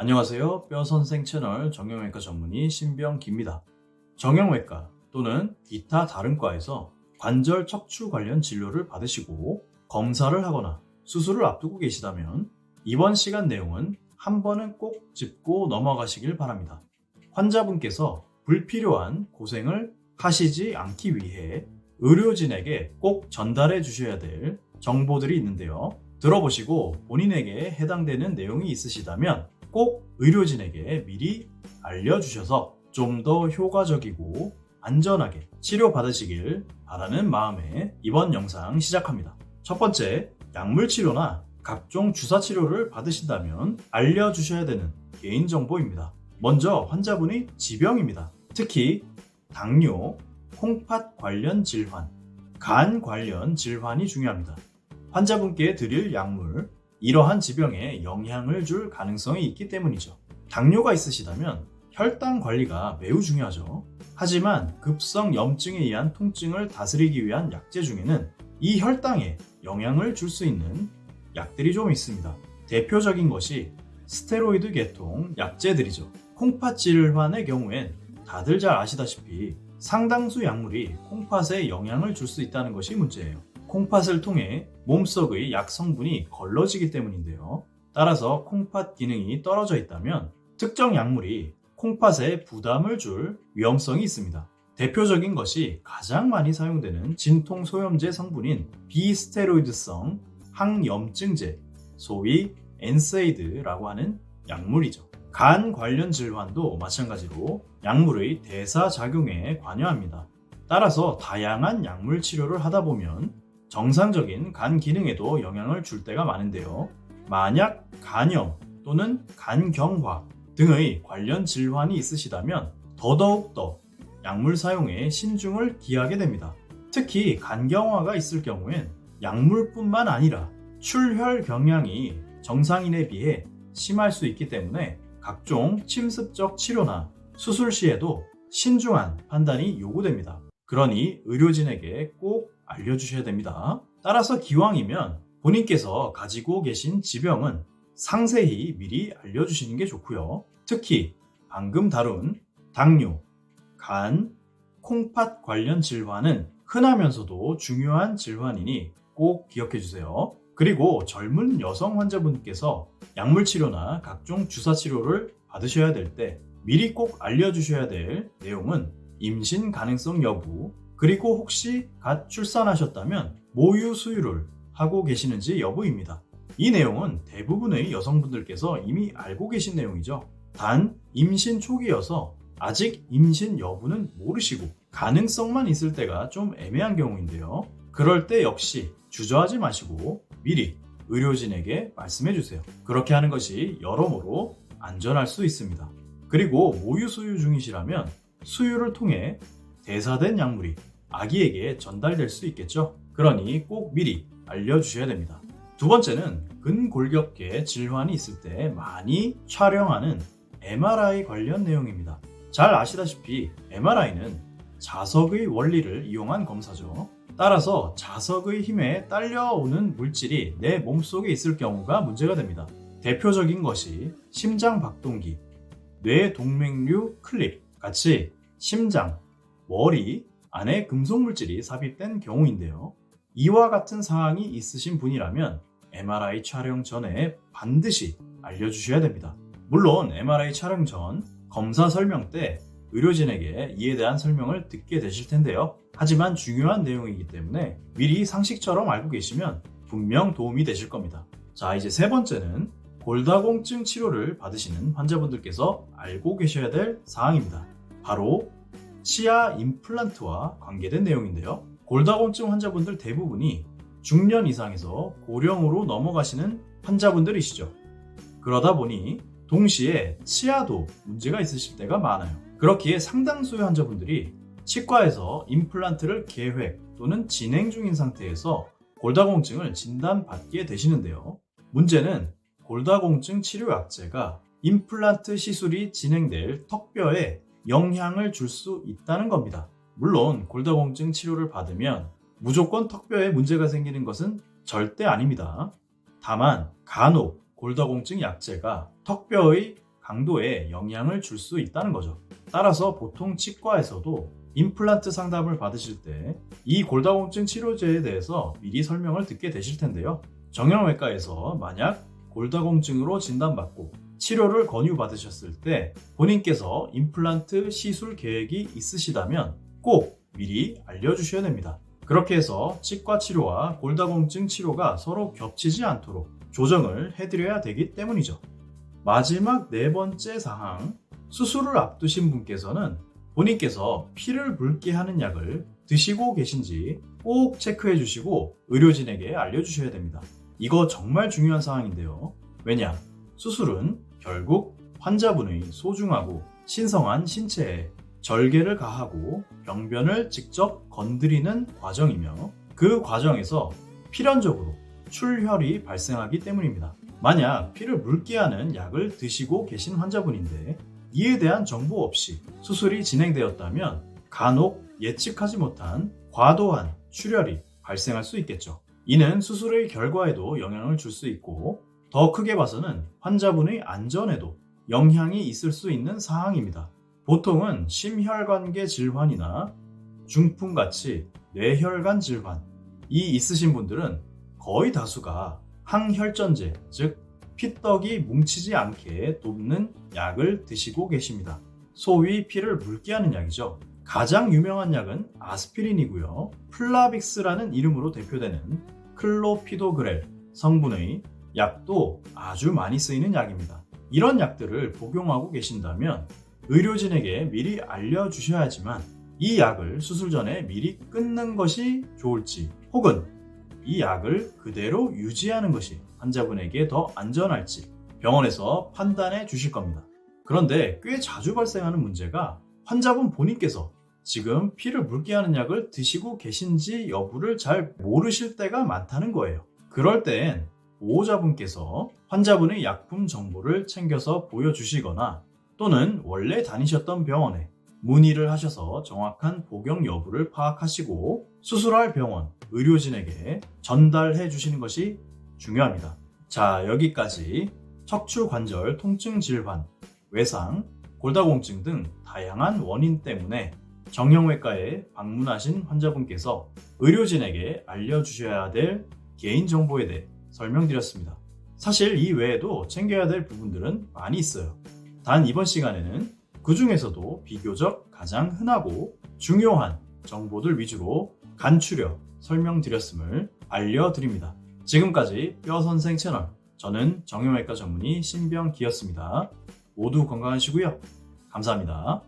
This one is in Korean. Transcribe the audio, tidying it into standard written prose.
안녕하세요. 뼈선생 채널 정형외과 전문의 신병기입니다. 정형외과 또는 기타 다른 과에서 관절 척추 관련 진료를 받으시고 검사를 하거나 수술을 앞두고 계시다면 이번 시간 내용은 한 번은 꼭 짚고 넘어가시길 바랍니다. 환자분께서 불필요한 고생을 하시지 않기 위해 의료진에게 꼭 전달해 주셔야 될 정보들이 있는데요. 들어보시고 본인에게 해당되는 내용이 있으시다면 꼭 의료진에게 미리 알려주셔서 좀 더 효과적이고 안전하게 치료받으시길 바라는 마음에 이번 영상 시작합니다. 첫 번째, 약물 치료나 각종 주사 치료를 받으신다면 알려주셔야 되는 개인정보입니다. 먼저 환자분의 지병입니다. 특히 당뇨, 콩팥 관련 질환, 간 관련 질환이 중요합니다. 환자분께 드릴 약물, 이러한 지병에 영향을 줄 가능성이 있기 때문이죠. 당뇨가 있으시다면 혈당 관리가 매우 중요하죠. 하지만 급성 염증에 의한 통증을 다스리기 위한 약제 중에는 이 혈당에 영향을 줄 수 있는 약들이 좀 있습니다. 대표적인 것이 스테로이드 계통 약제들이죠. 콩팥 질환의 경우엔 다들 잘 아시다시피 상당수 약물이 콩팥에 영향을 줄 수 있다는 것이 문제예요. 콩팥을 통해 몸속의 약 성분이 걸러지기 때문인데요. 따라서 콩팥 기능이 떨어져 있다면 특정 약물이 콩팥에 부담을 줄 위험성이 있습니다. 대표적인 것이 가장 많이 사용되는 진통 소염제 성분인 비스테로이드성 항염증제, 소위 엔세이드라고 하는 약물이죠. 간 관련 질환도 마찬가지로 약물의 대사작용에 관여합니다. 따라서 다양한 약물 치료를 하다 보면 정상적인 간 기능에도 영향을 줄 때가 많은데요. 만약 간염 또는 간경화 등의 관련 질환이 있으시다면 더더욱더 약물 사용에 신중을 기하게 됩니다. 특히 간경화가 있을 경우엔 약물뿐만 아니라 출혈 경향이 정상인에 비해 심할 수 있기 때문에 각종 침습적 치료나 수술 시에도 신중한 판단이 요구됩니다. 그러니 의료진에게 꼭 알려주셔야 됩니다. 따라서 기왕이면 본인께서 가지고 계신 지병은 상세히 미리 알려주시는 게 좋고요. 특히 방금 다룬 당뇨, 간, 콩팥 관련 질환은 흔하면서도 중요한 질환이니 꼭 기억해 주세요. 그리고 젊은 여성 환자분께서 약물 치료나 각종 주사 치료를 받으셔야 될 때 미리 꼭 알려주셔야 될 내용은 임신 가능성 여부, 그리고 혹시 갓 출산하셨다면 모유 수유를 하고 계시는지 여부입니다. 이 내용은 대부분의 여성분들께서 이미 알고 계신 내용이죠. 단 임신 초기여서 아직 임신 여부는 모르시고 가능성만 있을 때가 좀 애매한 경우인데요. 그럴 때 역시 주저하지 마시고 미리 의료진에게 말씀해 주세요. 그렇게 하는 것이 여러모로 안전할 수 있습니다. 그리고 모유 수유 중이시라면 수유를 통해 대사된 약물이 아기에게 전달될 수 있겠죠. 그러니 꼭 미리 알려주셔야 됩니다. 두 번째는 근골격계 질환이 있을 때 많이 촬영하는 MRI 관련 내용입니다. 잘 아시다시피 MRI는 자석의 원리를 이용한 검사죠. 따라서 자석의 힘에 딸려오는 물질이 내 몸속에 있을 경우가 문제가 됩니다. 대표적인 것이 심장 박동기, 뇌 동맥류 클립 같이 심장, 머리 안에 금속 물질이 삽입된 경우인데요. 이와 같은 사항이 있으신 분이라면 MRI 촬영 전에 반드시 알려주셔야 됩니다. 물론 MRI 촬영 전 검사 설명 때 의료진에게 이에 대한 설명을 듣게 되실 텐데요. 하지만 중요한 내용이기 때문에 미리 상식처럼 알고 계시면 분명 도움이 되실 겁니다. 자, 이제 세 번째는 골다공증 치료를 받으시는 환자분들께서 알고 계셔야 될 사항입니다. 바로 치아 임플란트와 관계된 내용인데요. 골다공증 환자분들 대부분이 중년 이상에서 고령으로 넘어가시는 환자분들이시죠. 그러다 보니 동시에 치아도 문제가 있으실 때가 많아요. 그렇기에 상당수의 환자분들이 치과에서 임플란트를 계획 또는 진행 중인 상태에서 골다공증을 진단받게 되시는데요. 문제는 골다공증 치료 약제가 임플란트 시술이 진행될 턱뼈에 영향을 줄 수 있다는 겁니다. 물론 골다공증 치료를 받으면 무조건 턱뼈에 문제가 생기는 것은 절대 아닙니다. 다만 간혹 골다공증 약제가 턱뼈의 강도에 영향을 줄 수 있다는 거죠. 따라서 보통 치과에서도 임플란트 상담을 받으실 때 이 골다공증 치료제에 대해서 미리 설명을 듣게 되실 텐데요. 정형외과에서 만약 골다공증으로 진단받고 치료를 권유받으셨을 때 본인께서 임플란트 시술 계획이 있으시다면 꼭 미리 알려주셔야 됩니다. 그렇게 해서 치과 치료와 골다공증 치료가 서로 겹치지 않도록 조정을 해드려야 되기 때문이죠. 마지막 네 번째 사항, 수술을 앞두신 분께서는 본인께서 피를 붉게 하는 약을 드시고 계신지 꼭 체크해 주시고 의료진에게 알려주셔야 됩니다. 이거 정말 중요한 사항인데요. 왜냐? 수술은 결국 환자분의 소중하고 신성한 신체에 절개를 가하고 병변을 직접 건드리는 과정이며 그 과정에서 필연적으로 출혈이 발생하기 때문입니다. 만약 피를 묽게 하는 약을 드시고 계신 환자분인데 이에 대한 정보 없이 수술이 진행되었다면 간혹 예측하지 못한 과도한 출혈이 발생할 수 있겠죠. 이는 수술의 결과에도 영향을 줄 수 있고 더 크게 봐서는 환자분의 안전에도 영향이 있을 수 있는 사항입니다. 보통은 심혈관계 질환이나 중풍같이 뇌혈관 질환이 있으신 분들은 거의 다수가 항혈전제, 즉 피떡이 뭉치지 않게 돕는 약을 드시고 계십니다. 소위 피를 묽게 하는 약이죠. 가장 유명한 약은 아스피린이고요. 플라빅스라는 이름으로 대표되는 클로피도그렐 성분의 약도 아주 많이 쓰이는 약입니다. 이런 약들을 복용하고 계신다면 의료진에게 미리 알려주셔야지만 이 약을 수술 전에 미리 끊는 것이 좋을지 혹은 이 약을 그대로 유지하는 것이 환자분에게 더 안전할지 병원에서 판단해 주실 겁니다. 그런데 꽤 자주 발생하는 문제가 환자분 본인께서 지금 피를 묽게 하는 약을 드시고 계신지 여부를 잘 모르실 때가 많다는 거예요. 그럴 땐 보호자분께서 환자분의 약품 정보를 챙겨서 보여주시거나 또는 원래 다니셨던 병원에 문의를 하셔서 정확한 복용 여부를 파악하시고 수술할 병원, 의료진에게 전달해 주시는 것이 중요합니다. 자, 여기까지 척추관절 통증 질환, 외상, 골다공증 등 다양한 원인 때문에 정형외과에 방문하신 환자분께서 의료진에게 알려주셔야 될 개인정보에 대해 설명드렸습니다. 사실 이 외에도 챙겨야 될 부분들은 많이 있어요. 단 이번 시간에는 그 중에서도 비교적 가장 흔하고 중요한 정보들 위주로 간추려 설명드렸음을 알려드립니다. 지금까지 뼈선생 채널, 저는 정형외과 전문의 신병기였습니다. 모두 건강하시고요. 감사합니다.